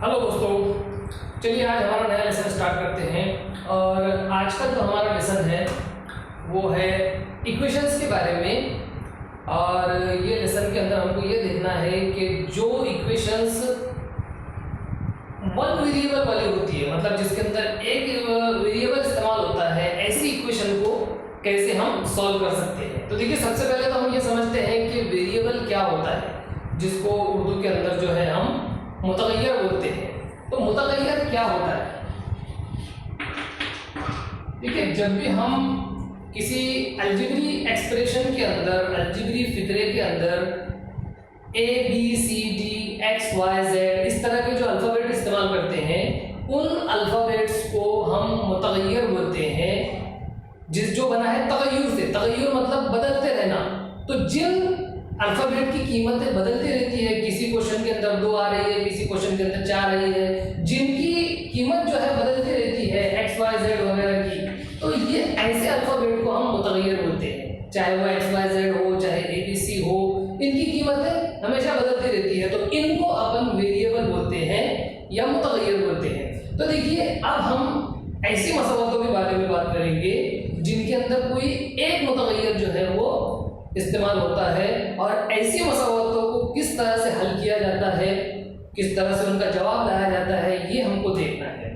Hello दोस्तों, चलिए आज हमारा नया लेसन स्टार्ट करते हैं। और आज का जो हमारा लेसन है वो है इक्वेशंस के बारे में। और ये लेसन के अंदर हमको ये देखना है कि जो इक्वेशंस वन वेरिएबल वाली होती है, मतलब जिसके अंदर एक वेरिएबल इस्तेमाल होता है, ऐसी इक्वेशन को कैसे हम सॉल्व कर सकते हैं। तो देखिए, सबसे पहले तो हम ये समझते हैं कि वेरिएबल क्या होता है, जिसको उर्दू के अंदर जो है हम मुतगय्यर बोलते हैं। तो मुतगय्यर क्या होता है? देखिए, जब भी हम किसी अलजेब्री एक्सप्रेशन के अंदर, अलजेब्री फिक्रे के अंदर a b c d x y z इस तरह के जो अल्फ़ाबेट इस्तेमाल करते हैं, उन अल्फ़ाबेट्स को हम मुतगय्यर बोलते हैं, जो बना है तगय्युर से। तगय्युर मतलब बदलते रहना। तो जिन अल्फ़ाबेट की कीमतें बदलती रहती है, किसी क्वेश्चन के अंदर 2 आ रही है, किसी क्वेश्चन के अंदर 4 आ रही है, जिनकी कीमत जो है बदलती रहती है एक्स वाई जेड वगैरह की, तो ये ऐसे अल्फ़ाबेट को हम मुतगय्यर बोलते हैं। चाहे वो एक्स वाई जेड हो, चाहे ए बी सी हो, इनकी कीमतें हमेशा बदलती रहती है। तो इनको अपन वेरिएबल बोलते हैं या मुतगय्यर बोलते हैं। तो देखिए, अब हम ऐसी मसवातों के बारे में बात करेंगे जिनके अंदर कोई एक मुतगय्यर जो है वो इस्तेमाल होता है, और ऐसी मसवातों को किस तरह से हल किया जाता है, किस तरह से उनका जवाब लाया जाता है, ये हमको देखना है।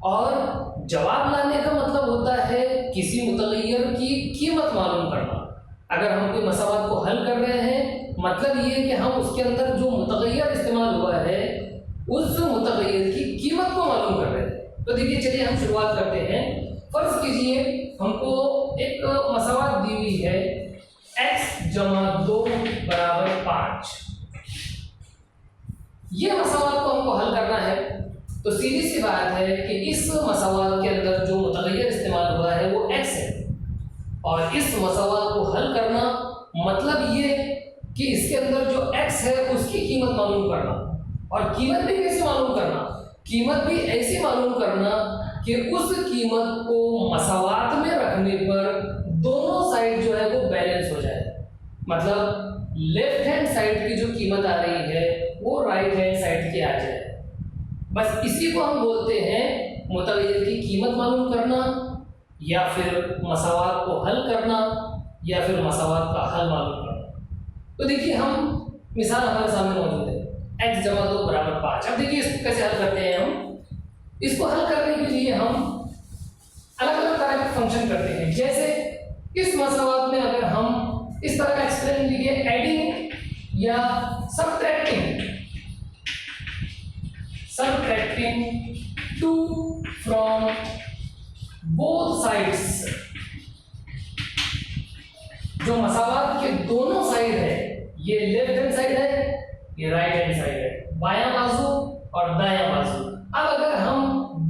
और जवाब लाने का मतलब होता है किसी मुतगय्यर की कीमत मालूम करना। अगर हम कोई मसवात को हल कर रहे हैं, मतलब ये कि हम उसके अंदर जो मुतगय्यर इस्तेमाल हुआ है उस मुतगय्यर की कीमत को मालूम कर रहे हैं। तो देखिए, चलिए हम शुरुआत करते हैं। फर्ज कीजिए हमको एक मसवात दी हुई है x जमा 2 बराबर 5। ये मसवात को हमको हल करना है। तो सीधी सी बात है कि इस मसवात के अंदर जो मुतगय्यर इस्तेमाल हुआ है वो x है, और इस मसवात को हल करना मतलब ये कि इसके अंदर जो x है उसकी कीमत मालूम करना। और कीमत भी कैसे मालूम करना? कीमत भी ऐसी मालूम करना कि उस कीमत को मसवात में रखने पर दोनों साइड जो है वो बैलेंस हो जाए। मतलब लेफ्ट हैंड साइड की जो कीमत आ रही है वो राइट हैंड साइड की आ जाए। बस इसी को हम बोलते हैं मुतगय्यर की कीमत मालूम करना, या फिर मसवात को हल करना, या फिर मसवात का हल मालूम करना। तो देखिए, हम मिसाल हमारे सामने मौजूद है x जमा 2 बराबर 5। अब देखिए, इसको कैसे हल करते हैं हम। इसको हल करने के लिए हम अलग अलग तरह के फंक्शन करते हैं। जैसे इस मसवात में अगर हम इस तरह का एक्सप्रेशन लिखिए, एडिंग या सबट्रैक्टिंग 2 फ्रॉम बोथ साइड्स। जो मसवात के दोनों साइड है, ये लेफ्ट हैंड साइड है, ये राइट हैंड साइड है, बायां बाजू और दायां बाजू। अब अगर हम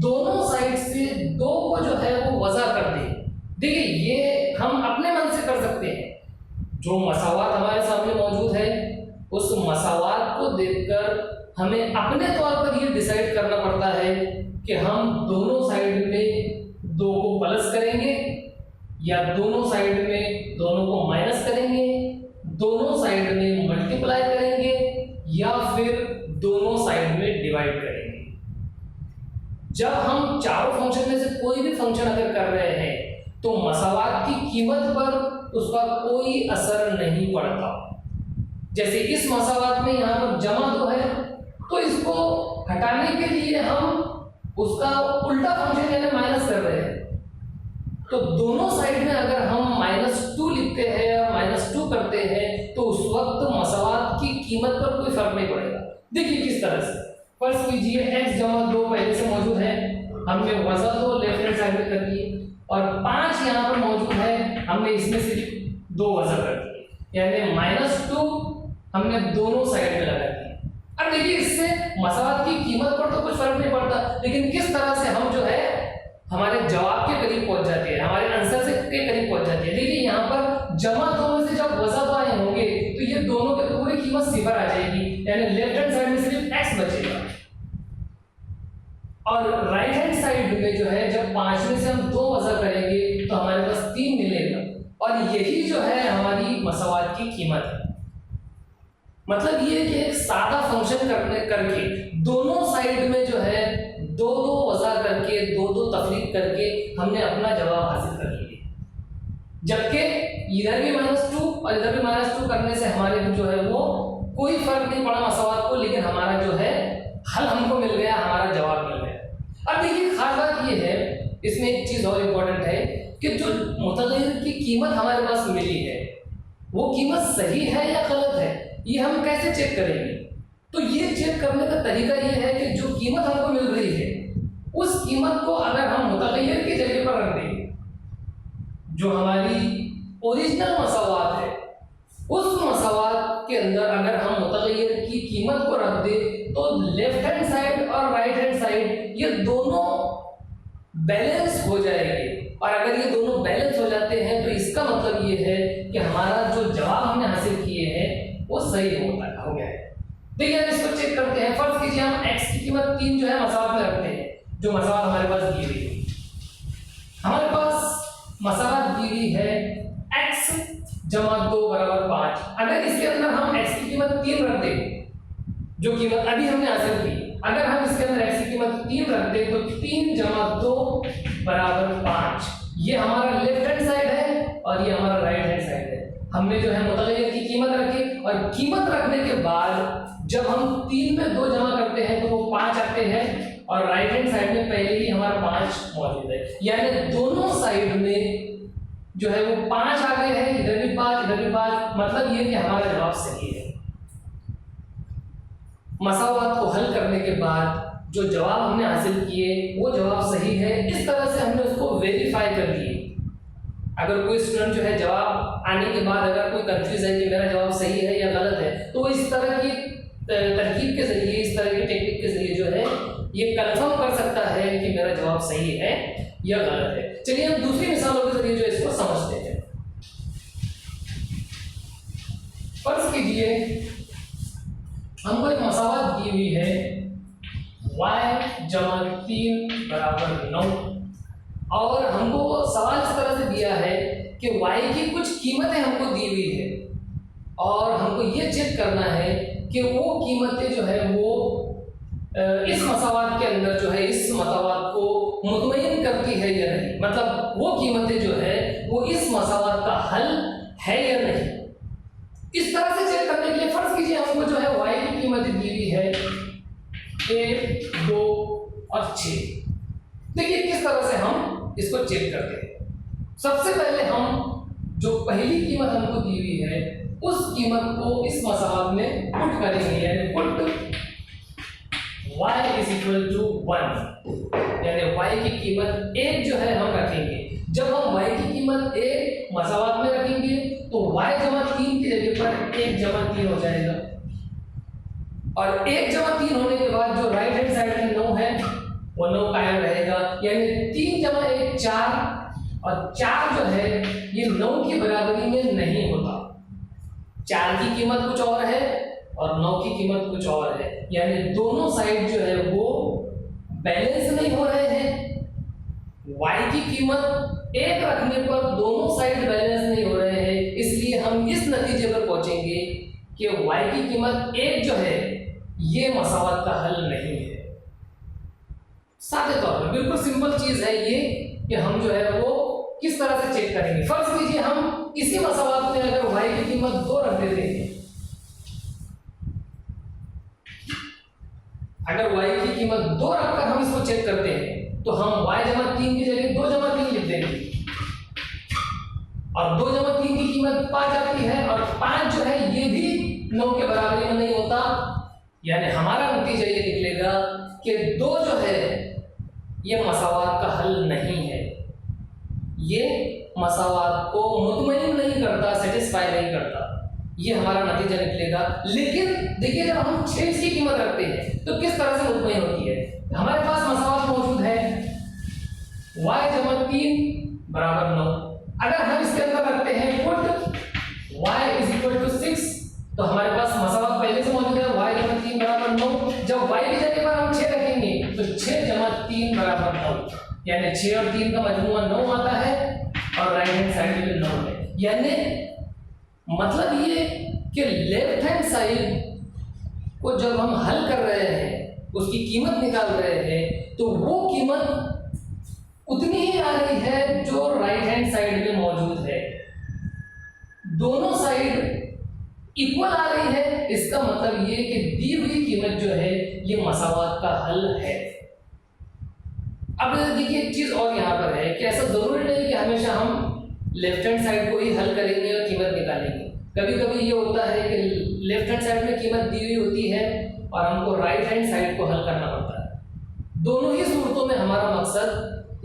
दोनों साइड से 2 को जो है वो वज़ा कर दें, देखिए ये हम अपने मन से कर सकते हैं। जो मसवात हमारे सामने मौजूद है उस मसवात को देखकर हमें अपने तौर पर ये डिसाइड करना पड़ता है कि हम दोनों साइड में 2 को प्लस करेंगे, या दोनों साइड में दोनों को माइनस करेंगे, दोनों साइड में मल्टीप्लाई करेंगे, या फिर दोनों साइड में डिवाइड करेंगे। जब हम चारों फंक्शन में से कोई भी फंक्शन अगर कर रहे हैं तो मसवात की कीमत पर उसका कोई असर नहीं पड़ता। जैसे इस मसवात में यहाँ पर जमा 2 है, तो इसको हटाने के लिए हम उसका उल्टा फंक्शन यानी माइनस कर रहे हैं। तो दोनों साइड में अगर हम -2 लिखते हैं या -2 करते हैं तो उस वक्त मसवात की कीमत पर कोई फर्क नहीं पड़ेगा। देखिए किस तरह से। फर्स्ट कीजिए x जमा 2 पहले से मौजूद है, हमने वज़ा तो लेफ्ट हैंड साइड में कर दिए, और 5 यहाँ पर मौजूद है, हमने इसमें सिर्फ 2 वज़ा कर दिए, यानी -2 हमने दोनों साइड में लगा दिए। अब देखिए, इससे मसवात की कीमत पर तो कुछ फर्क नहीं पड़ता, लेकिन किस तरह से हम जो है हमारे जवाब के करीब पहुंच जाते हैं, हमारे आंसर से के करीब पहुंच जाती है। देखिए, यहाँ पर जमा 2 में से जब वज़ा 2 आए होंगे तो ये दोनों के पूरी कीमत 0 आ जाएगी, यानी लेफ्ट हैंड साइड में सिर्फ x बचेगा। और राइट हैंड साइड में जो है जब 5 में से हम 2 वज़ा करेंगे तो हमारे पास 3 मिलेगा, और यही जो है हमारी मसवात की कीमत है। मतलब ये कि एक सादा फंक्शन करके दोनों साइड में जो है दो दो वज़ा करके दो दो तफरीक करके हमने अपना जवाब हासिल कर लिया। जबकि इधर भी -2 और इधर भी -2 करने से हमारे जो है वो कोई फर्क नहीं पड़ा मसवात को, लेकिन हमारा जो है हल हमको मिल गया, हमारा जवाब मिल गया। अब देखिए खास बात ये है, इसमें एक चीज और इम्पोर्टेंट है कि जो मुतग़य्यर की कीमत हमारे पास मिली है वो कीमत सही है या गलत है, ये हम कैसे चेक करेंगे? तो ये चेक करने का तरीका ये है कि जो कीमत हमको मिल रही है उस कीमत को अगर हम मुतग़य्यर की जगह पर रख देंगे, जो हमारी ओरिजिनल मसावात है उस मसावात के अंदर अगर हम मुतग़य्यर की कीमत को रख दें तो लेफ्ट हैंड साइड और राइट हैंड साइड ये दोनों बैलेंस हो जाएंगे। और अगर ये दोनों बैलेंस हो जाते हैं तो इसका मतलब ये है कि हमारा जो जवाब हमने हासिल किए हैं वो सही हो गया है। देखिए इसको चेक करते हैं। फर्ज कीजिए हम x की कीमत 3 जो है मसावात में रखते हैं, जो मसावात हमारे पास दी हुई है। हमारे पास मसावात दी हुई है x जमा 2 बराबर 5। अगर इसके अंदर हम x की कीमत 3 रख दें, जो कीमत अभी हमने हासिल की, अगर हम इसके अंदर x की कीमत 3 रख दें तो 3 जमा 2 बराबर 5। ये हमारा लेफ्ट हैंड साइड है और ये हमारा राइट हैंड साइड है। हमने जो है मुतग़य्यर की कीमत रखी और कीमत रखने के बाद जब हम 3 में 2 जमा करते हैं तो वो 5 आते हैं और राइट हैंड साइड में पहले ही हमारा 5 मौजूद है, यानी दोनों साइड में जो है वो 5 आ गए हैं, इधर भी 5 इधर भी 5। मतलब ये कि हमारा जवाब सही है। मसावात को हल करने के बाद जो जवाब हमने हासिल किए वो जवाब सही है, इस तरह से हमने उसको वेरीफाई कर लिए। अगर कोई स्टूडेंट जो है जवाब आने के बाद अगर कोई कंफ्यूज है कि मेरा जवाब सही है या गलत है, तो वो इस तरह की तरकीब के जरिए, इस तरह की टेक्निक के जरिए जो है ये कंफर्म कर सकता है कि मेरा जवाब सही है या गलत है। चलिए हम दूसरी मिसालों के जरिए जो इसको समझते हैं। फर्ज कीजिए हमको एक मसावात दी हुई है y जमा 3 बराबर 9 और हमको सवाल इस तरह से दिया है कि y की कुछ कीमतें हमको दी हुई है और हमको ये चेक करना है कि वो कीमतें जो है वो इस मसावात के अंदर जो है इस मसावात को मुतमईन करती है या नहीं। मतलब वो कीमतें जो है वो इस मसावात का हल है या नहीं। इस तरह से चेक करने के लिए फर्ज कीजिए हमको जो है y की कीमतें दी हुई है 1, 2 और 6। देखिए किस तरह से हम इसको चेक करते हैं। सबसे पहले हम जो पहली कीमत हमको दी हुई है उस कीमत को इस मसावात में पुट करेंगे, यानी put y is equal to 1, यानी y की कीमत 1 जो है हम रखेंगे। जब हम y की कीमत 1 मसावात में रखेंगे तो y जमा 3 की जगह पर 1 जमा 3 हो जाएगा और 1 जमा 3 होने के बाद जो राइट हैंड साइड में 9 है वो 9 कायम रहेगा, यानी 3 जमा 1 4 और 4 जो है ये 9 की बराबरी में नहीं होता। 4 की कीमत कुछ और है और 9 की कीमत कुछ और है, यानी दोनों साइड जो है वो बैलेंस नहीं हो रहे हैं। y की कीमत 1 रखने पर दोनों साइड बैलेंस नहीं हो रहे हैं, इसलिए हम इस नतीजे पर पहुंचेंगे कि y की कीमत 1 जो है ये मसावात का हल नहीं है। सादे तौर पर बिल्कुल सिंपल चीज है ये कि हम जो है वो किस तरह से चेक करेंगे। फर्ज कीजिए हम इसी मसावात में अगर y की कीमत 2 रख देते हैं, अगर y की कीमत 2 रखकर हम इसको चेक करते हैं तो हम y जमा 3 की जगह 2 जमा 3 लिख देंगे और 2 जमा 3 की कीमत 5 आती है और 5 जो है ये भी 9 के बराबरी में नहीं होता, यानी हमारा नतीजा ये निकलेगा कि 2 जो है ये मसावात का हल नहीं है, ये मसावात को मुतमईन नहीं करता, सेटिस्फाई नहीं करता, ये हमारा नतीजा निकलेगा। लेकिन देखिए जब हम 6 की कीमत रखते हैं तो किस तरह से मुतमईन होती है। हमारे पास मसावात मौजूद है y जमा 3 बराबर 9। अगर हम इसके अंदर रखते हैं put y is equal to 6 तो हमारे पास मसावात पहले से मौजूद है y जमा 3 बराबर 9। जब y की जगह पर हम 6 रखेंगे तो 6 जमा 3 बराबर 9, यानी 6 और 3 का मजमूआ 9 आता है और राइट हैंड साइड में 9 है। यानी मतलब ये कि लेफ्ट हैंड साइड को जब हम हल कर रहे हैं, उसकी कीमत निकाल रहे हैं, तो वो कीमत उतनी ही आ रही है जो राइट हैंड साइड में मौजूद है। दोनों साइड इक्वल आ रही है, इसका मतलब ये कि दी हुई कीमत जो है ये मसावात का हल है। अब देखिए एक चीज और यहाँ पर है कि ऐसा जरूरी नहीं कि हमेशा हम लेफ्ट हैंड साइड को ही हल करेंगे और कीमत निकालेंगे। कभी कभी ये होता है कि लेफ्ट हैंड साइड में कीमत दी हुई होती है और हमको राइट हैंड साइड को हल करना पड़ता है। दोनों ही सूरतों में हमारा मकसद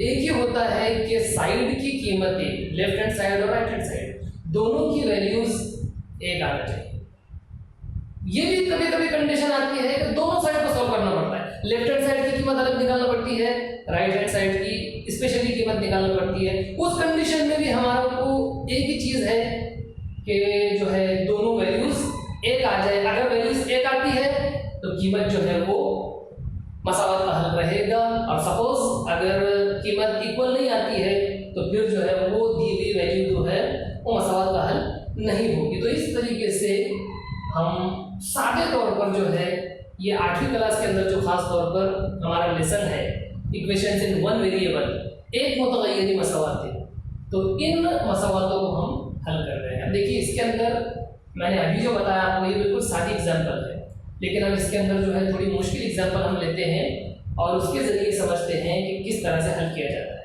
एक ही होता है कि साइड की कीमतें, लेफ्ट हैंड साइड और राइट हैंड साइड, दोनों की वैल्यूज एक आना चाहिए। ये भी कभी कभी कंडीशन आती है कि दोनों साइड को सॉल्व करना पड़ता है। लेफ्ट हैंड साइड की कीमत अलग निकालना पड़ती है, राइट हैंड साइड की स्पेशली कीमत निकालना पड़ती है। उस कंडीशन में भी हमारा को एक ही चीज है कि जो है दोनों वैल्यूज एक आ जाए। अगर वैल्यूज एक आती है तो कीमत जो है वो मसावत का हल रहेगा, और सपोज अगर कीमत इक्वल नहीं आती है तो फिर जो है वो दी हुई वैल्यू जो है वो मसावत का हल नहीं होगी। तो इस तरीके से हम सादे तौर पर जो है ये 8वीं क्लास के अंदर जो खास तौर पर हमारा लेसन है इक्वेशंस इन वन वेरिएबल, एक मुतगय्यरी मसावात है, तो इन मसावातों को हम हल कर रहे हैं। देखिए इसके अंदर मैंने अभी जो बताया आपको ये बिल्कुल सादी एग्जाम्पल है, लेकिन अब इसके अंदर जो है थोड़ी मुश्किल एग्जाम्पल हम लेते हैं और उसके जरिए समझते हैं कि किस तरह से हल किया जाता है।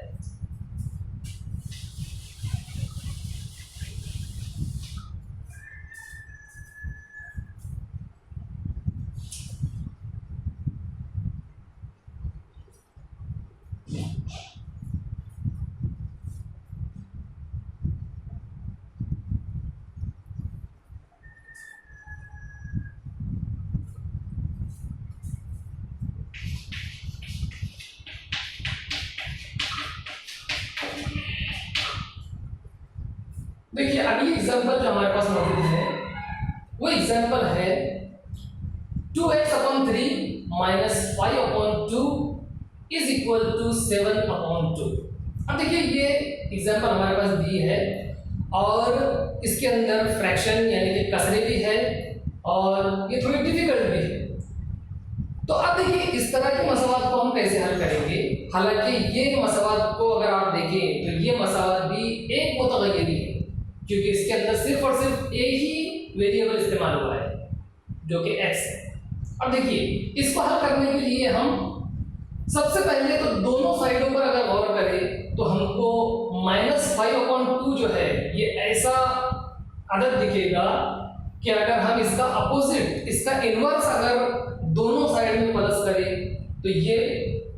देखिए अगली एग्जांपल जो हमारे पास मौजूद है वो एग्जांपल है 2x/3 - 5/2 इज इक्वल टू 7/2। अब देखिए ये एग्जांपल हमारे पास दी है और इसके अंदर फ्रैक्शन यानी कि कसरे भी है और ये थोड़ी डिफिकल्ट भी है। तो अब देखिए इस तरह के मसावात को हम कैसे हल करेंगे। हालांकि ये मसावात को अगर आप देखें तो ये मसावात भी एक मुतगय्यरी है, क्योंकि इसके अंदर सिर्फ और सिर्फ एक ही वेरिएबल इस्तेमाल हुआ है जो कि x है। अब देखिए इसको हल करने के लिए हम सबसे पहले तो दोनों साइडों पर अगर गौर करें तो हमको -5/2 जो है ये ऐसा अदद दिखेगा कि अगर हम इसका अपोजिट, इसका इनवर्स अगर दोनों साइड में प्लस करें तो ये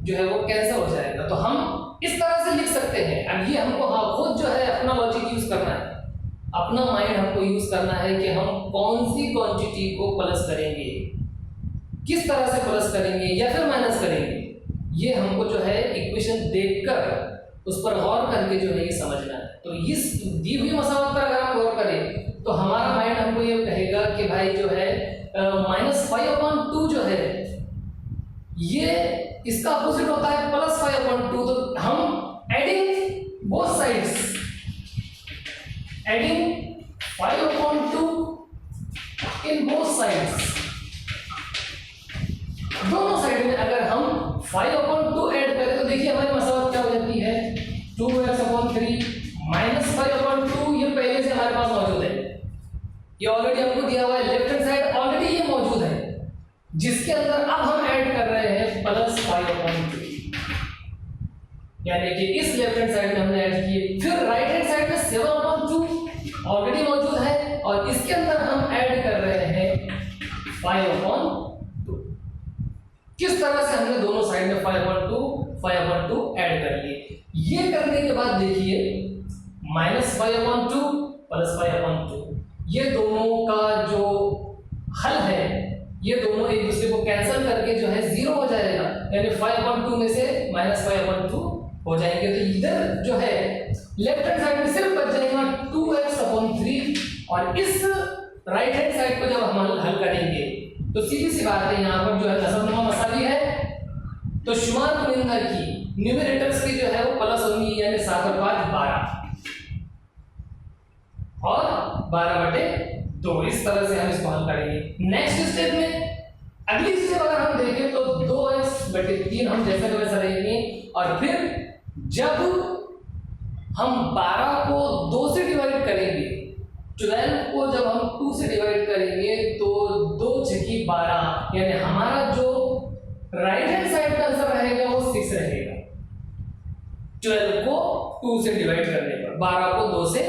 जो है वो कैंसिल हो जाएगा। तो हम इस तरह से लिख सकते हैं। अब ये हमको खुद जो है अपना लॉजिक यूज करना है, अपना माइंड हमको यूज करना है कि हम कौन सी क्वांटिटी को प्लस करेंगे, किस तरह से प्लस करेंगे या फिर माइनस करेंगे। ये हमको जो है इक्वेशन देखकर उस पर गौर करके जो है ये समझना है। तो इस दी हुई मसावत पर अगर हम गौर करें तो हमारा माइंड हमको ये कहेगा कि भाई जो है -5/2 जो है ये इसका अपोजिट होता है +5/2। तो हम adding both sides, adding 5/2 in both sides, दोनों साइड में अगर हम 5/2 ऐड करें तो देखिए हमारी मसावत क्या हो जाती है 2x/3 - 5/2। ये पहले से हमारे पास मौजूद है, ये ऑलरेडी हमको दिया हुआ है, लेफ्ट हैंड साइड ऑलरेडी ये मौजूद है, जिसके अंदर अब हम ऐड कर रहे हैं +5/2, यानी कि इस लेफ्ट हैंड साइड में हमने ऐड किए। फिर राइट हैंड साइड में 7/2 ऑलरेडी मौजूद है और इसके अंदर हम ऐड कर रहे हैं 5/2। किस तरह से हमने दोनों साइड में 5/2 ऐड कर लिए। ये करने के बाद देखिए -5/2 +5/2 ये दोनों का जो हल है ये दोनों एक दूसरे को कैंसिल करके जो है 0 हो जाएगा, यानी 5/2 में से -5/2 हो जाएंगे। तो इधर जो है लेफ्ट हैंड साइड में सिर्फ बच जाएगा 2x/3 और इस राइट हैंड साइड को जब हम हल करेंगे तो सीधी सी बात है, यहाँ पर जो है नसबनुमा मसावी है तो शुमार कुनिंदा की न्यूमरेटर्स की जो है वो प्लस होंगी, यानी 7 और 5 12 और 12/2। इस तरह से हम इसको हल करेंगे। नेक्स्ट स्टेप में अगली स्टेप अगर हम देखें तो 2x/3 हम जैसा का वैसा रहेंगे, और फिर जब हम 12 को 2 से डिवाइड करेंगे, 12 को जब हम 2 से डिवाइड करेंगे तो 2 छकी 12, यानी हमारा जो राइट हैंड साइड का आंसर रहेगा वो 6 रहेगा। 12 को 2 से डिवाइड करने पर, 12 को 2 से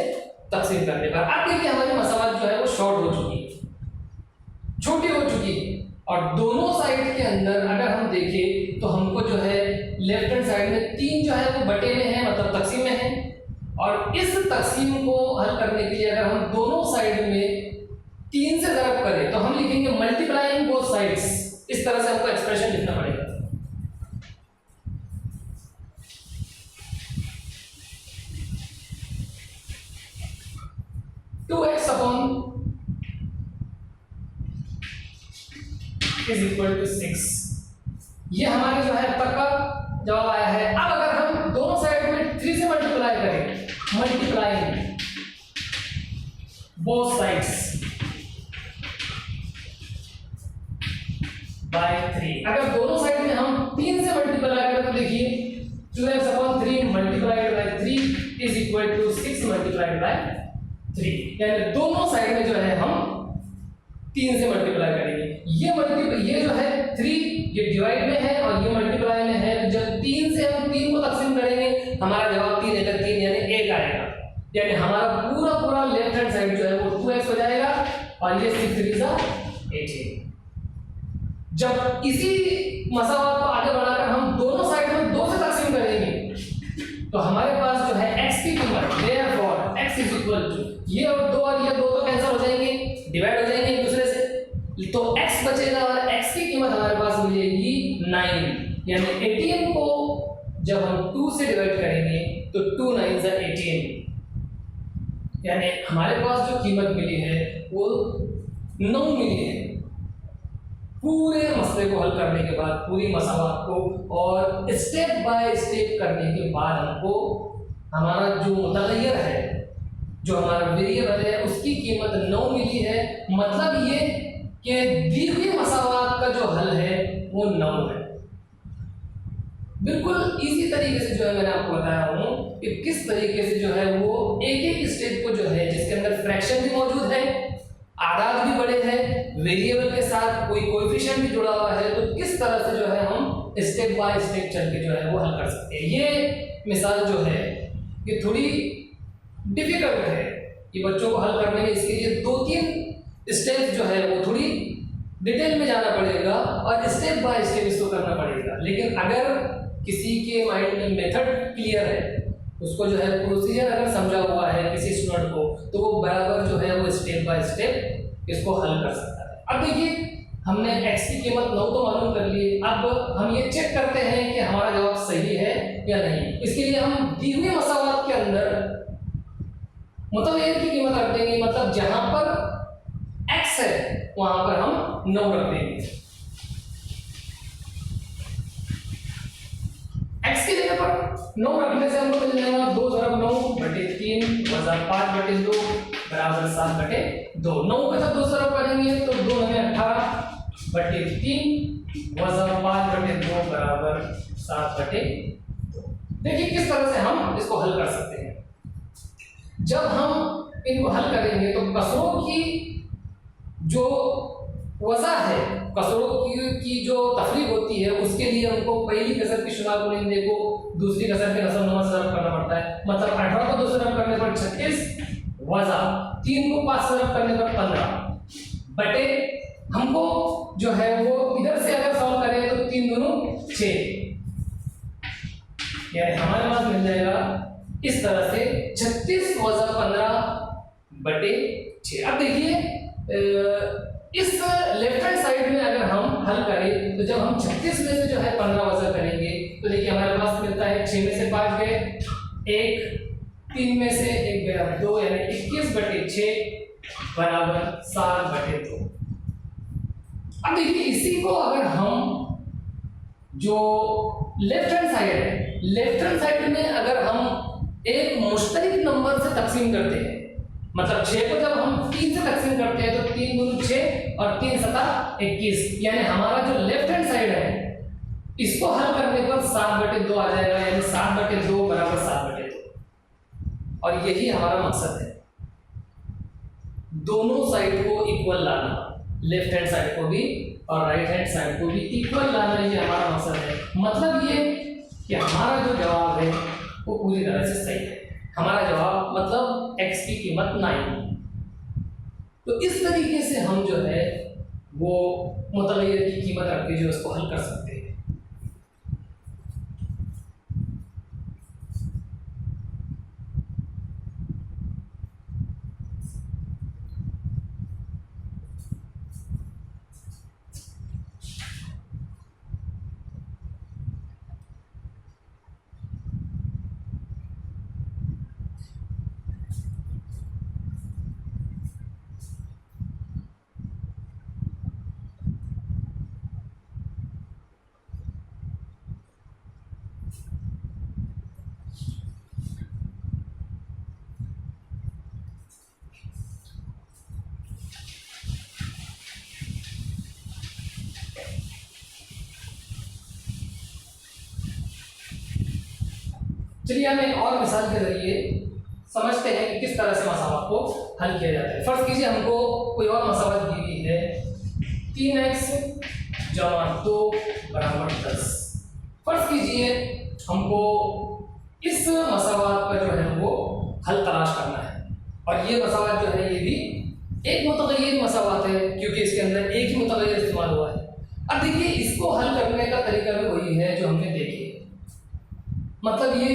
तकसीम करने पर। अब देखिए हमारी मसावत जो है वो शॉर्ट हो चुकी है, छोटी हो चुकी है, और दोनों साइड के अंदर अगर हम देखें तो हमको जो है लेफ्ट हैंड साइड में 3 जो है वो बटे में है, मतलब तकसीम में है। और इस तकसीम को हल करने के लिए अगर हम दोनों साइड में 3 से ज़रब करें तो हम लिखेंगे मल्टीप्लाइंग बोथ साइड्स। इस तरह से हमको एक्सप्रेशन लिखना पड़ेगा। Two x upon is equal to 6। ये हमारे जो है अब तक का जवाब आया है। अब अगर हम दोनों साइड में 3 से मल्टीप्लाई करें, मल्टीप्लाइंग बोथ साइड्स बाय 3, अगर दोनों साइड में हम 3 से मल्टीप्लाई करें तो देखिए 2x upon 3 multiplied by 3 is equal to 6 multiplied by 3, यानी दोनों साइड में जो है हम 3 से मल्टीप्लाई करेंगे। ये जो है 3 ये डिवाइड में है और ये मल्टीप्लाई में है, तो जब 3 से हम 3 को तकसीम करेंगे हमारा जवाब 3 1 3 यानी 1 आएगा, यानी हमारा पूरा लेफ्ट हैंड साइड जो है वो 2x हो जाएगा और ये 6 3 18। जब इसी मसावत को आगे बढ़ाकर हम दोनों साइड में 2 से तकसीम करेंगे तो हमारे पास जो है x की कीमत, therefore x is equal to, ये और 2 और ये 2 तो कैंसिल हो जाएंगे, डिवाइड हो जाएंगे एक दूसरे से, तो x बचेगा और x की कीमत हमारे पास मिलेगी 9, यानी 18 को जब हम 2 से डिवाइड करेंगे तो 2 9 18, यानी हमारे पास जो कीमत मिली है वो 9 मिली है। पूरे मसले को हल करने के बाद, पूरी मसावत को और स्टेप बाय स्टेप करने के बाद हमको हमारा जो मुतगय्यर है, जो हमारा वेरिएबल है, उसकी कीमत 9 मिली है। मतलब ये कि दी हुई मसावत का जो हल है वो 9 है। बिल्कुल इसी तरीके से जो है मैंने आपको बताया हूं कि किस तरीके से जो है वो एक स्टेप को जो है जिसके अंदर फ्रैक्शन भी मौजूद है, आदाद भी बड़े हैं, वेरिएबल के साथ कोई कोएफिशिएंट भी जुड़ा हुआ है, तो किस तरह से जो है हम स्टेप बाय स्टेप चल के जो है वो हल कर सकते हैं। ये मिसाल जो है ये थोड़ी डिफिकल्ट है, ये बच्चों को हल करने में इसके लिए 2-3 स्टेप जो है वो थोड़ी डिटेल में जाना पड़ेगा और स्टेप बाय स्टेप इसको करना पड़ेगा। लेकिन अगर किसी के माइंड में मेथड क्लियर है, उसको जो है प्रोसीजर अगर समझा हुआ है किसी स्टूडेंट को, तो वो बराबर जो है वो स्टेप बाय स्टेप इसको हल कर सकता है। अब देखिए हमने x की कीमत 9 तो मालूम कर ली, अब हम ये चेक करते हैं कि हमारा जवाब सही है या नहीं। इसके लिए हम दी हुई मसावत के अंदर मुतगय्यर की कीमत रख देंगे, मतलब जहां पर x है वहां पर हम 9 रख देंगे। x की जगह पर 9 रखने से हमको मिल जाएगा 2 × 9 बटे 3 + 5 बटे 2 बराबर 7 बटे 2। 9 का जब 2 से रब करेंगे तो 2 9 18 बटे 3 + 5 बटे 2 बराबर 7 बटे 2। देखिए किस तरह से हम इसको हल कर सकते हैं। जब हम इनको हल करेंगे तो कसरों की जो वज़ा है, कसरों की जो तफरीक होती है, उसके लिए हमको पहली कसर की शुमार बुनिंदे को दूसरी कसर के नसब नमा से रब करना पड़ता है। मतलब 18 को 2 से रब करने पर 36 वज़ा, 3 को 5 से रब करने पर 15 बटे, हमको जो है वो इधर से अगर सॉल्व करें तो 3 दूनी 6, यानी हमारे पास मिल जाएगा इस तरह से 36 वज़ा 15 बटे 6। अब देखिए इस लेफ्ट हैंड साइड में अगर हम हल करें तो जब हम 36 में से जो है 15 वज़ा करेंगे तो देखिए हमारे पास मिलता है 6 में से 5 गए 1, 3 में से 1 गया 2, यानी 21 बटे 6 बराबर 7 बटे 2। अब देखिए इसी को अगर हम जो लेफ्ट हैंड साइड है, लेफ्ट हैंड साइड में अगर हम एक मुश्तरिक नंबर से तकसीम करते हैं, मतलब 6 को जब हम 3 से तकसीम करते हैं तो 3 दूनी 6 और 3 सता 21, यानी हमारा जो लेफ्ट हैंड साइड है इसको हल करने पर 7/2 आ जाएगा, यानी 7/2 बराबर 7/2। और यही हमारा मकसद है, दोनों साइड को इक्वल लाना, लेफ्ट हैंड साइड को भी और राइट हैंड साइड को भी इक्वल लाना, ये हमारा मकसद है। मतलब ये कि हमारा जो जवाब है वो पूरी तरह से सही है। हमारा जवाब मतलब x की कीमत 9। तो इस तरीके से हम जो है वो मुतग़य्यर की कीमत रख के जो उसको हल कर सकते हैं। चलिए हम एक और मिसाल के जरिए समझते हैं कि किस तरह से मसावत को हल किया जाता है। फर्ज कीजिए हमको कोई और मसावत दी हुई है 3x = 2 = 10। फर्ज कीजिए हमको इस मसावत का जो है वो हल तलाश करना है, और ये मसावत जो है ये भी एक मुतग़य्यर मसावत है क्योंकि इसके अंदर एक ही मुतग़य्यर इस्तेमाल हुआ है। अब देखिए इसको हल करने का तरीका भी वही है जो हमने देखी है। मतलब ये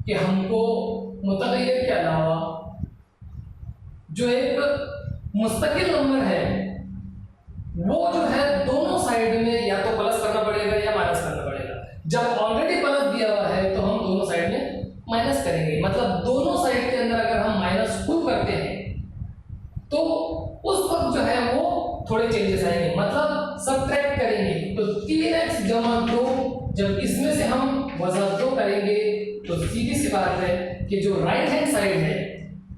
कि हमको मुतग़य्यर के अलावा जो एक मुस्तकिल नंबर है वो जो है दोनों साइड में या तो प्लस करना पड़ेगा या माइनस करना पड़ेगा। जब ऑलरेडी प्लस दिया हुआ है तो हम दोनों साइड में माइनस करेंगे। मतलब दोनों साइड के अंदर अगर हम -2 करते हैं तो उस वक्त जो है वो थोड़े चेंजेस आएंगे, मतलब सब्ट्रैक्ट करेंगे। तो 3x = 2, जब इसमें से हम वज़न 2 करेंगे तो सीधी सी बात है कि जो राइट हैंड साइड है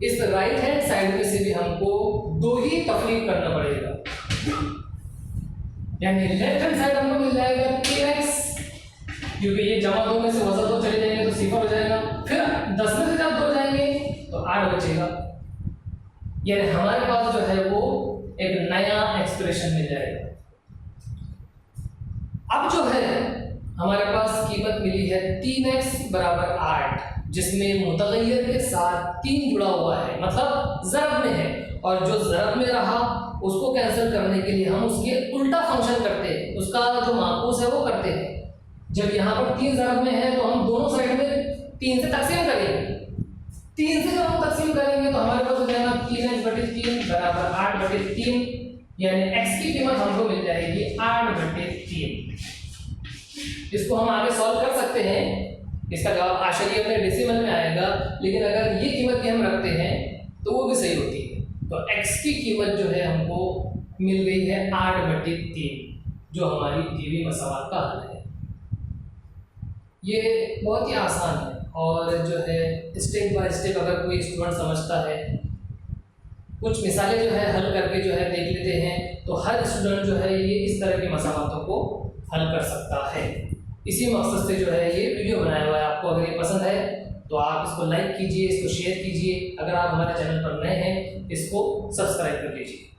इस राइट हैंड साइड में से भी हमको 2 ही तफरीक करना पड़ेगा, यानी लेफ्ट हैंड साइड हमको मिल जाएगा 3x, क्योंकि ये -2 में से वज़न 2 चले जाएंगे तो 0 हो जाएगा। फिर 10 में से जब 2 जाएंगे तो 8 बचेगा, यानी हमारे पास जो है वो एक नया एक्सप्रेशन मिल जाएगा। अब जो है हमारे पास कीमत मिली है 3x = 8, जिसमें मुतग़य्यर के साथ 3 जुड़ा हुआ है, मतलब ज़रब में है, और जो ज़रब में रहा उसको कैंसिल करने के लिए हम उसके उल्टा फंक्शन करते हैं, उसका जो माकूस है वो करते हैं। जब यहाँ पर 3 ज़रब में है तो हम दोनों साइड में 3 से तकसीम करेंगे। 3 से जब हम तकसीम करेंगे तो हमारे पास हो जाएगा 3x/3 = 8/3, यानी x की कीमत हमको मिल जाएगी 8/3। इसको हम आगे सॉल्व कर सकते हैं, इसका जवाब आशरिया में डेसिमल में आएगा, लेकिन अगर ये कीमत भी हम रखते हैं तो वो भी सही होती है। तो x की कीमत जो है हमको मिल गई है 8/3, जो हमारी दी हुई मसावत का हल है। ये बहुत ही आसान है, और जो है स्टेप बाय स्टेप अगर कोई स्टूडेंट समझता है, कुछ मिसालें जो है हल करके जो है देख लेते हैं, तो हर स्टूडेंट जो है ये इस तरह की मसावतों को हल कर सकता है। इसी मकसद से जो है ये वीडियो बनाया हुआ है। आपको अगर ये पसंद है तो आप इसको लाइक कीजिए, इसको शेयर कीजिए। अगर आप हमारे चैनल पर नए हैं इसको सब्सक्राइब कर लीजिए।